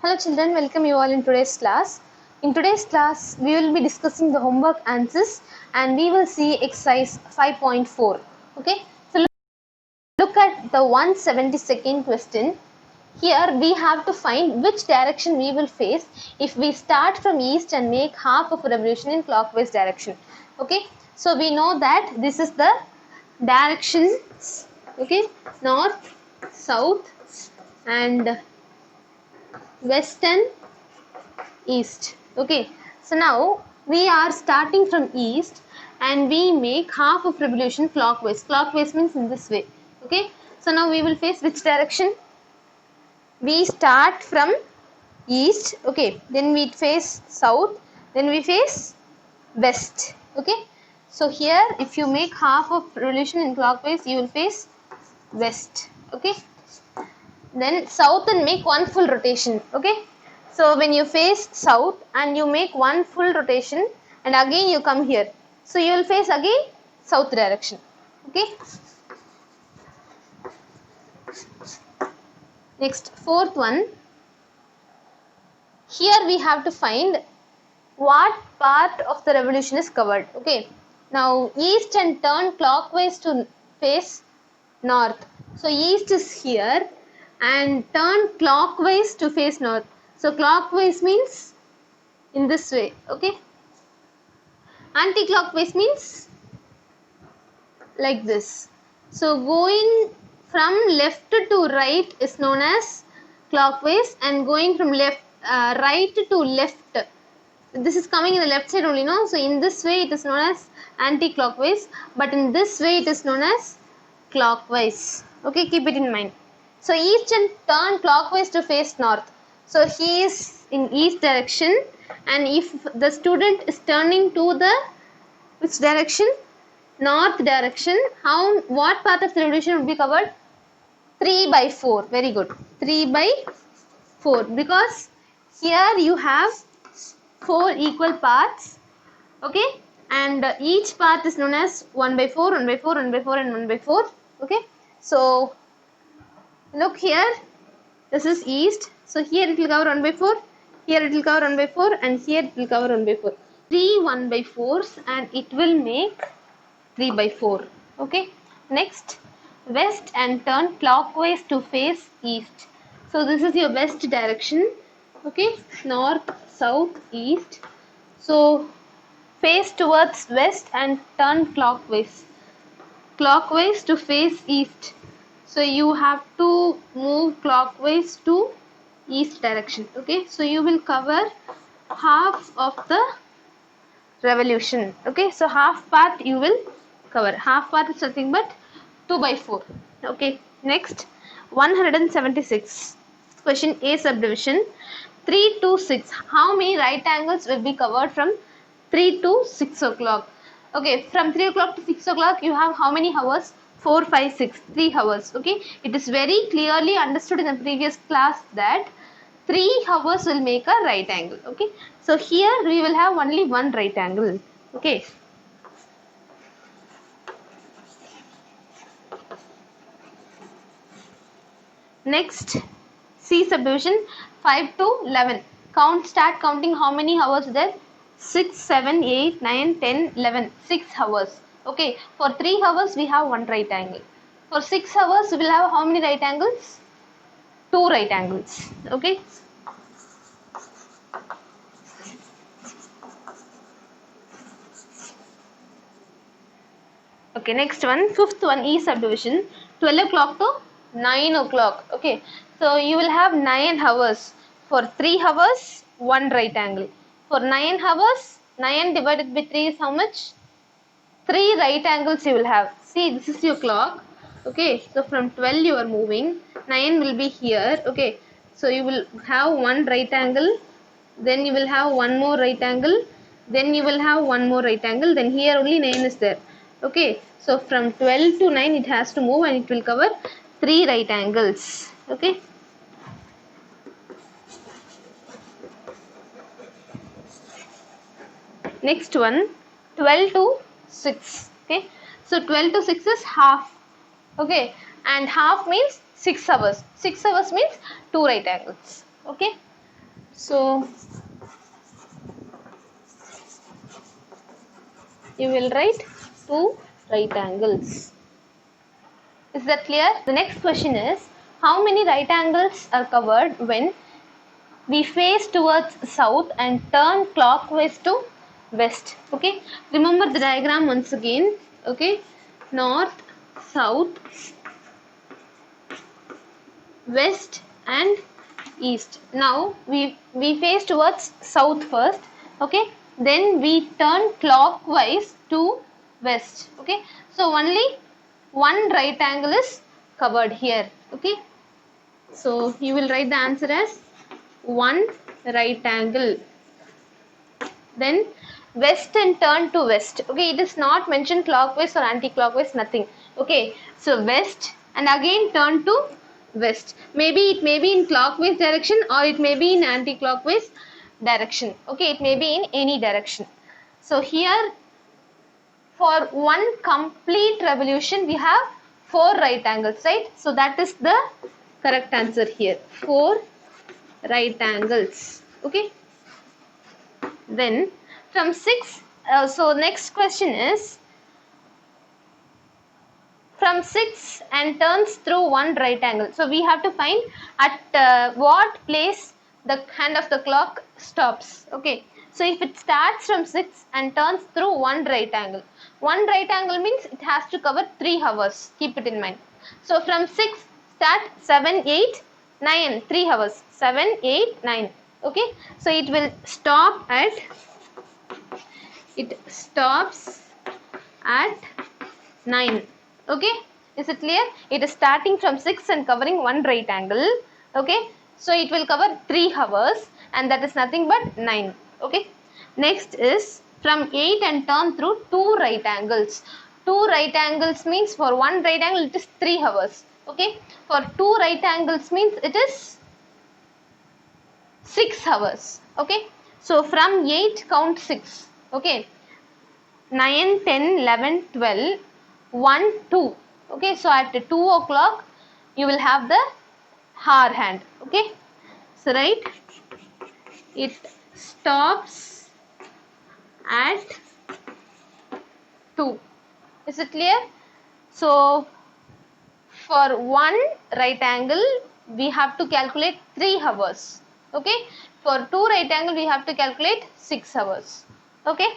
Hello children, welcome you all in today's class. In today's class, we will be discussing the homework answers and we will see exercise 5.4. Okay, so look at the 172nd question. Here we have to find which direction we will face if we start from east and make half of a revolution in clockwise direction. Okay, so we know that this is the directions, okay, north, south and west and east. Okay, so now we are starting from east and we make half of revolution clockwise. Clockwise means in this way. Okay, so now we will face which direction? We start from east, okay, then we face south, then we face west. Okay, so here if you make half of revolution in clockwise, you will face west. Okay, then south and make one full rotation. Okay, so when you face south and you make one full rotation and again you come here, so you will face again south direction. Okay, next fourth one, here we have to find what part of the revolution is covered. Okay, now east and turn clockwise to face north, so east is here and turn clockwise to face north. So clockwise means in this way. Okay, anti-clockwise means like this. So going from left to right is known as clockwise, and going from right to left, this is coming in the left side only, no? So in this way it is known as anti-clockwise, but in this way it is known as clockwise. Okay, keep it in mind. So east and turn clockwise to face north. So he is in east direction, and if the student is turning to the which direction? North direction. What part of the revolution will be covered? 3 by 4. Very good. 3 by 4, because here you have 4 equal parts. Okay, and each part is known as 1 by 4, 1 by 4, 1 by 4 and 1 by 4. Okay, so look here, this is east, so here it will cover 1 by 4, here it will cover 1 by 4 and here it will cover 1 by 4. 3 1 by 4s and it will make 3 by 4. Okay, next, west and turn clockwise to face east. So this is your west direction. Okay, north, south, east. So face towards west and turn clockwise to face east. So you have to move clockwise to east direction. Okay, so you will cover half of the revolution. Okay, so half part you will cover. Half part is nothing but 2 by 4. Okay, next 176. Question A subdivision. 3 to 6. How many right angles will be covered from 3 to 6 o'clock? Okay, from 3 o'clock to 6 o'clock you have how many hours? 4, 5, 6, 3 hours. Okay, it is very clearly understood in the previous class that 3 hours will make a right angle. Okay, so here we will have only one right angle. Okay, next C subdivision. 5 to 11. Start counting how many hours there? 6, 7, 8, 9, 10, 11. 6 hours. Okay, for 3 hours we have one right angle. For 6 hours we will have how many right angles? 2 right angles. Okay. Okay, next one, fifth one, E subdivision. 12 o'clock to 9 o'clock. Okay, so you will have 9 hours. For 3 hours, one right angle. For 9 hours, 9 divided by 3 is how much? 3 right angles you will have. See, this is your clock. Okay, so from 12 you are moving. 9 will be here. Okay, so you will have one right angle. Then you will have one more right angle. Then you will have one more right angle. Then here only 9 is there. Okay, so from 12 to 9 it has to move and it will cover 3 right angles. Okay. Next one, 12 to 6. Okay, so 12 to 6 is half. Okay, and half means 6 hours. 6 hours means 2 right angles. Okay, So you will write two right angles. Is that clear? The next question is, how many right angles are covered when we face towards south and turn clockwise to west? Okay, remember the diagram once again. Okay, north, south, west and east. Now we face towards south first. Okay, then we turn clockwise to west. Okay, so only one right angle is covered here. Okay, so you will write the answer as one right angle. Then west and turn to west. Okay, it is not mentioned clockwise or anti-clockwise, nothing. Okay, so west and again turn to west. Maybe it may be in clockwise direction or it may be in anti-clockwise direction. Okay, it may be in any direction. So here for one complete revolution we have four right angles, right? So that is the correct answer here, four right angles. Okay, then from 6, so next question is, from 6 and turns through one right angle. So we have to find at what place the hand of the clock stops. Okay, so if it starts from 6 and turns through one right angle means it has to cover 3 hours. Keep it in mind. So from 6 start 7, 8, 9, 3 hours. 7, 8, 9. Okay, so it will stop at, it stops at 9. Okay, is it clear? It is starting from 6 and covering one right angle. Okay, so it will cover 3 hours and that is nothing but 9. Okay, next is from 8 and turn through two right angles. Two right angles means for one right angle it is 3 hours. Okay, for two right angles means it is 6 hours. Okay, so from 8 count 6. Okay, 9, 10, 11, 12, 1, 2. Okay, so at 2 o'clock you will have the hour hand. Okay, so right, it stops at 2. Is it clear? So for one right angle we have to calculate 3 hours. Okay, for two right angle we have to calculate 6 hours. Okay,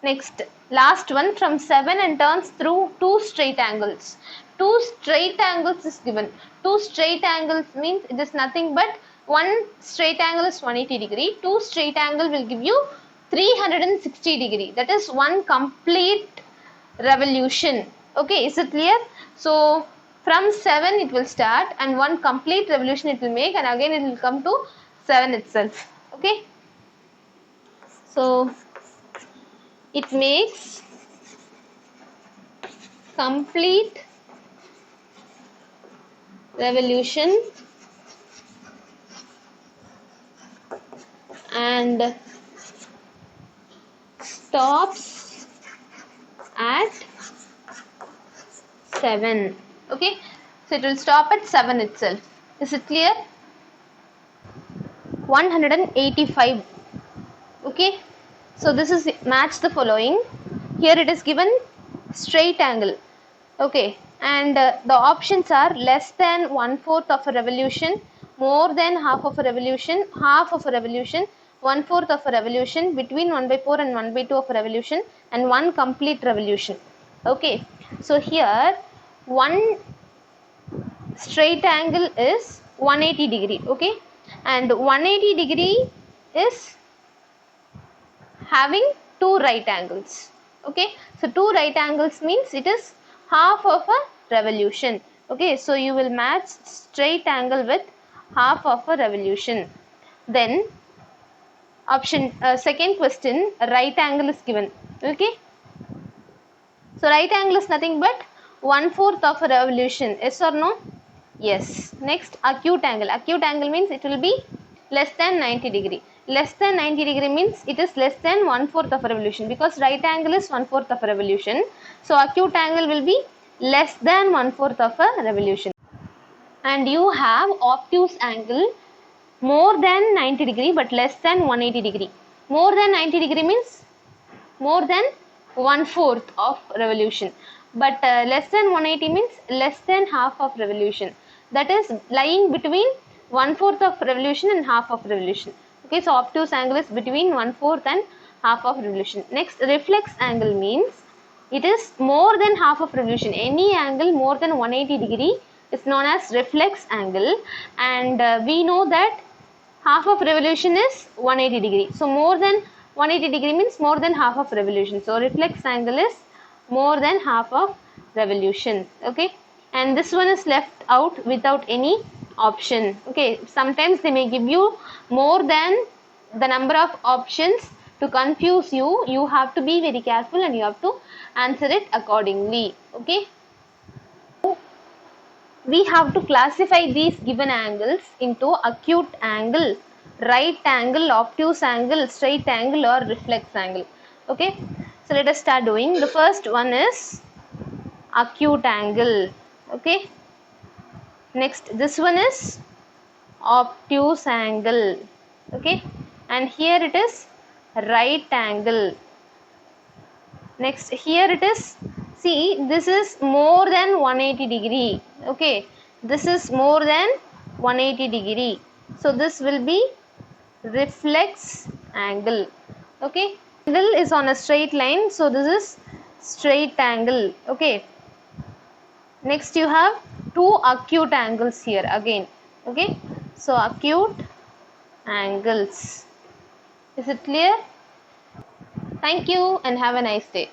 next last one, from 7 and turns through two straight angles. Two straight angles is given. Two straight angles means it is nothing but one straight angle is 180 degree. Two straight angle will give you 360 degree. That is one complete revolution. Okay, is it clear? So from 7 it will start and one complete revolution it will make, and again it will come to 7 itself. Okay, so it makes complete revolution and stops at 7. Okay, so it will stop at 7 itself. Is it clear? 185. Okay, so this is match the following. Here it is given straight angle. Okay, and the options are less than 1/4 of a revolution, more than half of a revolution, half of a revolution, 1/4 of a revolution, between 1/4 and 1/2 of a revolution, and one complete revolution. Okay, so here one straight angle is 180 degree. Okay, and 180 degree is having two right angles. Okay, so two right angles means it is half of a revolution. Okay, so you will match straight angle with half of a revolution. Then option second question, right angle is given. Okay, so right angle is nothing but 1/4 of a revolution. Yes or no? Yes. Next, acute angle. Acute angle means it will be less than 90 degree. Less than 90 degree means it is less than 1/4 of a revolution, because right angle is 1/4 of a revolution. So acute angle will be less than 1/4 of a revolution. And you have obtuse angle more than 90 degree but less than 180 degree. More than 90 degree means more than 1/4 of revolution, but less than 180 means less than half of revolution. That is lying between 1/4 of revolution and half of revolution. Okay, so obtuse angle is between 1/4 and half of revolution. Next, reflex angle means it is more than half of revolution. Any angle more than 180 degree is known as reflex angle, and we know that half of revolution is 180 degree. So more than 180 degree means more than half of revolution. So reflex angle is more than half of revolution. Okay, and this one is left out without any option. Okay, sometimes they may give you more than the number of options to confuse you. You have to be very careful and you have to answer it accordingly. Okay, we have to classify these given angles into acute angle, right angle, obtuse angle, straight angle, or reflex angle. Okay, so let us start doing. The first one is acute angle. Okay, next this one is obtuse angle. Okay, and here it is right angle. Next, here it is, see, this is more than 180 degree. Okay, this is more than 180 degree, so this will be reflex angle. Okay, angle is on a straight line, so this is straight angle. Okay, next you have two acute angles here again. Okay, so acute angles. Is it clear? Thank you and have a nice day.